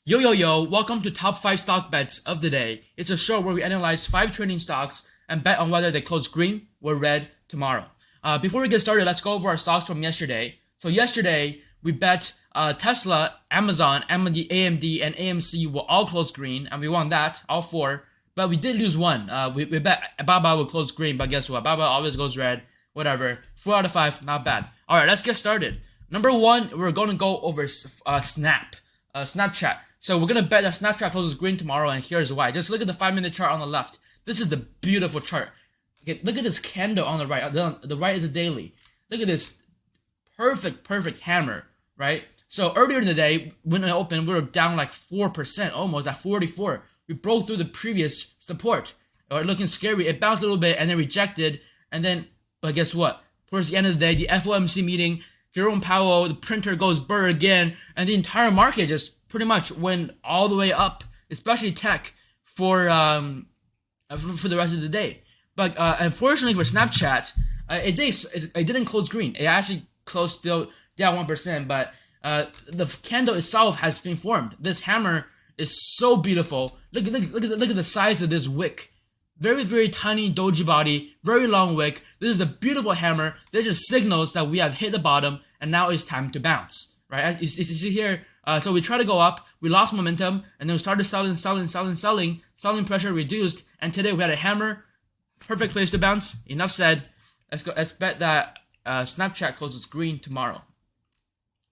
Yo, welcome to Top 5 Stock Bets of the Day. It's a show where we analyze 5 trending stocks and bet on whether they close green or red tomorrow. Before we get started, let's go over our stocks from yesterday. So yesterday, we bet Tesla, Amazon, AMD, and AMC will all close green, and we won that, all 4. But we did lose one. We bet Baba will close green, but guess what? Baba always goes red. Whatever. 4 out of 5, not bad. All right, let's get started. Number 1, we're going to go over Snapchat. So we're going to bet that Snapchat closes green tomorrow, and here's why. Just look at the 5-minute chart on the left. This is the beautiful chart. Okay, look at this candle on the right. The right is a daily. Look at this perfect hammer, right? So earlier in the day, when it opened, we were down like 4%, almost at 44. We broke through the previous support. Looking scary. It bounced a little bit and then rejected. But guess what? Towards the end of the day, the FOMC meeting, Jerome Powell, the printer goes burr again, and the entire market just pretty much went all the way up, especially tech for the rest of the day. But unfortunately for Snapchat, it didn't close green. It actually closed still down 1%, but the candle itself has been formed. This hammer is so beautiful. Look at the size of this wick. Very tiny doji body, very long wick. This is the beautiful hammer. This just signals that we have hit the bottom, and now it's time to bounce. Right? As you see here, so we tried to go up, we lost momentum, and then we started selling. Selling pressure reduced, and today we had a hammer. Perfect place to bounce. Enough said. Let's bet that Snapchat closes green tomorrow.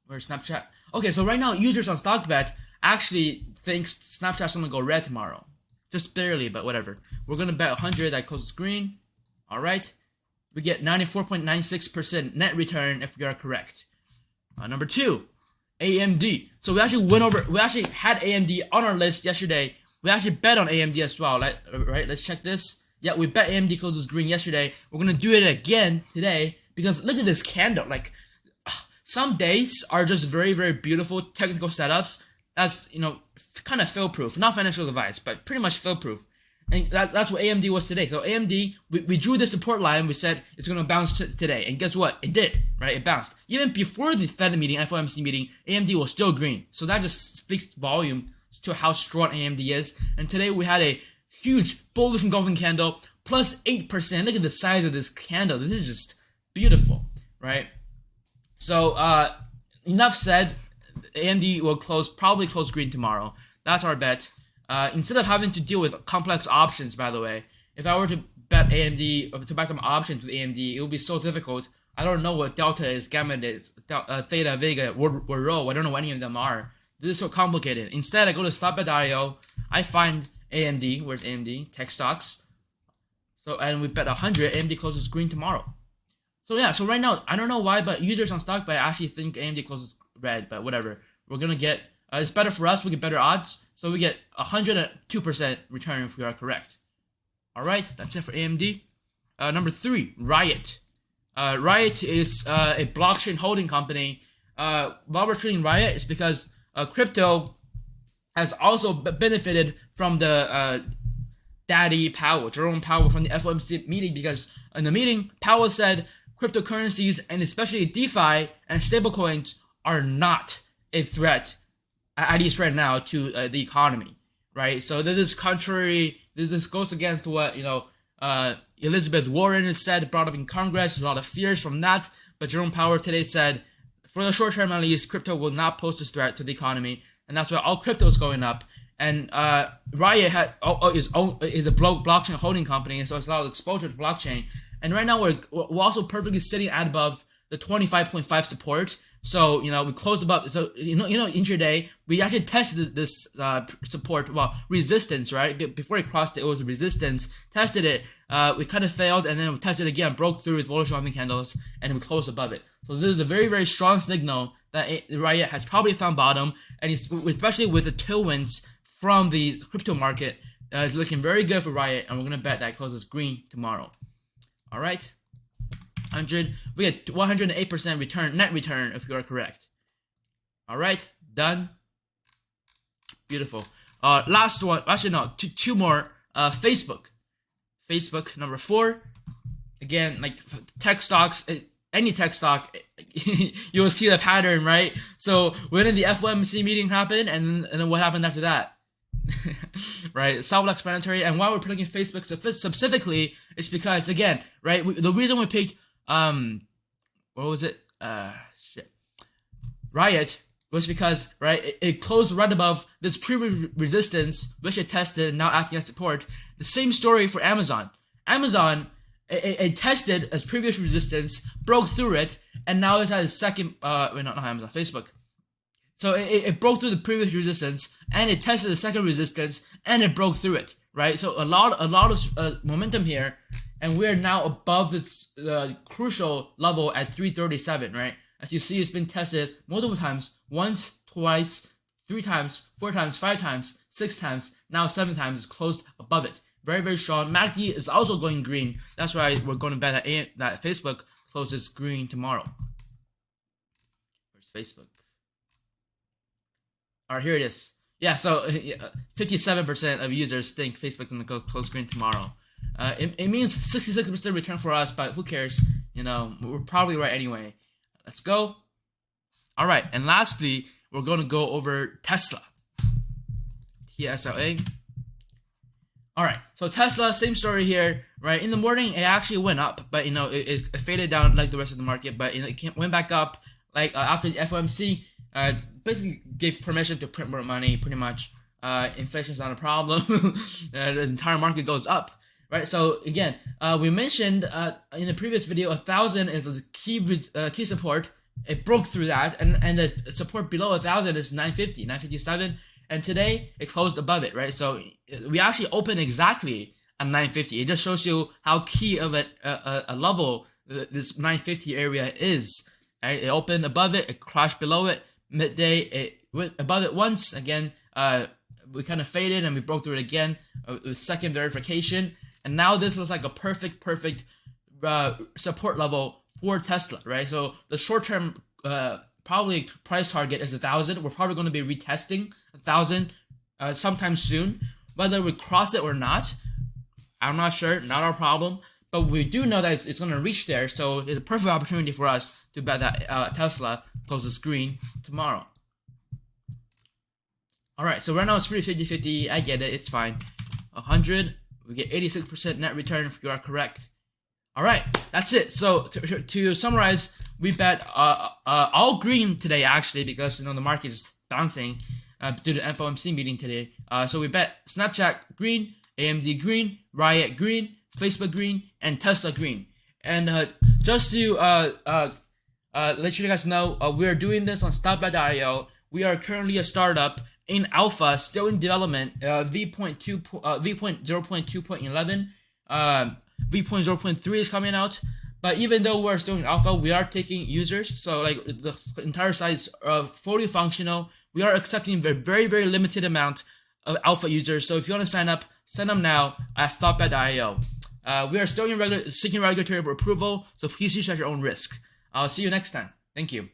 Where's Snapchat? Okay, so right now users on StockBet actually thinks Snapchat's gonna go red tomorrow. Just barely, but whatever. We're gonna bet 100 that closes green. All right, we get 94.96% net return if we are correct. Number 2, AMD. So we actually had AMD on our list yesterday. We actually bet on AMD as well. Right? Let's check this. Yeah, we bet AMD closes green yesterday. We're gonna do it again today because look at this candle. Like, some days are just very beautiful technical setups. That's kind of fail-proof. Not financial advice, but pretty much fail-proof. And that's what AMD was today. So AMD, we drew the support line. We said it's going to bounce today. And guess what? It did, right? It bounced. Even before the Fed meeting, FOMC meeting, AMD was still green. So that just speaks volume to how strong AMD is. And today we had a huge bullish engulfing candle, plus 8%. Look at the size of this candle. This is just beautiful, right? So enough said. AMD will probably close green tomorrow. That's our bet. Instead of having to deal with complex options, by the way, if I were to bet AMD, to buy some options with AMD, it would be so difficult. I don't know what delta is, gamma is, theta, vega, or rho. I don't know what any of them are. This is so complicated. Instead, I go to StockBet.io. I find AMD. Where's AMD? Tech stocks. And we bet 100. AMD closes green tomorrow. So yeah. So right now, I don't know why, but users on StockBet actually think AMD closes red. But whatever. We're gonna get. It's better for us. We get better odds. So we get 102% return if we are correct. All right, that's it for AMD. Number 3, Riot. Riot is a blockchain holding company. Why we're treating Riot is because crypto has also benefited from the Daddy Powell, Jerome Powell from the FOMC meeting, because in the meeting, Powell said cryptocurrencies and especially DeFi and stablecoins are not a threat, at least right now, to the economy, right? So this is contrary. This goes against what Elizabeth Warren has said, brought up in Congress. There's a lot of fears from that. But Jerome Powell today said, for the short term at least, crypto will not pose a threat to the economy, and that's why all crypto is going up. And Riot is a blockchain holding company, so it's a lot of exposure to blockchain. And right now we're also perfectly sitting at above the 25.5 support. So, we closed above. So, intraday, we actually tested this support, resistance, right? Before it crossed it was resistance. Tested it. We kind of failed, and then we tested again, broke through with bullish opening candles, and we closed above it. So, this is a very strong signal that Riot has probably found bottom, and especially with the tailwinds from the crypto market, it's looking very good for Riot, and we're going to bet that it closes green tomorrow. All right? We get 108% net return if you are correct. All right, done. Beautiful. Last one. Actually, no. Two more. Facebook. Facebook number 4. Again, like tech stocks. any tech stock, you will see the pattern, right? So when did the FOMC meeting happen, and then what happened after that? Right, self-explanatory. And why we're putting in Facebook specifically is because, again, right, the reason we picked what was it? Riot was because, right, it closed right above this previous resistance, which it tested and now acting as support. The same story for Amazon. Amazon, it tested as previous resistance, broke through it, and now it's at its second, not Amazon, Facebook. So it broke through the previous resistance, and it tested the second resistance, and it broke through it, right? So a lot of momentum here, and we're now above this crucial level at 337, right? As you see, it's been tested multiple times, once, twice, 3 times, 4 times, 5 times, 6 times, now 7 times. It's closed above it. Very, very strong. MACD is also going green. That's why we're going to bet that Facebook closes green tomorrow. Where's Facebook? All right, here it is. Yeah, so 57% of users think Facebook's going to go close green tomorrow. It means 66% return for us, but who cares? You know, we're probably right anyway. Let's go. All right, and lastly, we're going to go over Tesla. TSLA. All right, so Tesla, same story here, right? In the morning, it actually went up, but, you know, it faded down like the rest of the market, but, you know, it went back up, like, after the FOMC, basically gave permission to print more money, pretty much. Inflation's not a problem. The entire market goes up, right? So, again, we mentioned in the previous video, 1,000 is the key support. It broke through that, and the support below 1,000 is 950, 957. And today, it closed above it, right? So we actually opened exactly at 950. It just shows you how key of a level this 950 area is. Right? It opened above it, it crashed below it. Midday, it went above it once. Again, we kind of faded and we broke through it again with second verification. And now this looks like a perfect support level for Tesla, right? So the short-term probably price target is 1,000. We're probably going to be retesting 1,000 sometime soon. Whether we cross it or not, I'm not sure. Not our problem. But we do know that it's going to reach there. So it's a perfect opportunity for us to bet that Tesla closes green tomorrow. All right. So right now it's pretty 50-50. I get it. It's fine. 100. We get 86% net return if you are correct. All right. That's it. So to summarize, we bet all green today, actually, because, you know, the market is bouncing due to the FOMC meeting today. So we bet Snapchat green, AMD green, Riot green, Facebook green, and Tesla green. And just to let you guys know, we are doing this on StockBet.io. We are currently a startup in alpha, still in development. V.0.2.11. V.0.3 is coming out. But even though we're still in alpha, we are taking users. So like the entire site is fully functional. We are accepting a very, very limited amount of alpha users. So if you want to sign up, send them now at StockBet.io. We are still seeking regulatory approval, so please use at your own risk. I'll see you next time. Thank you.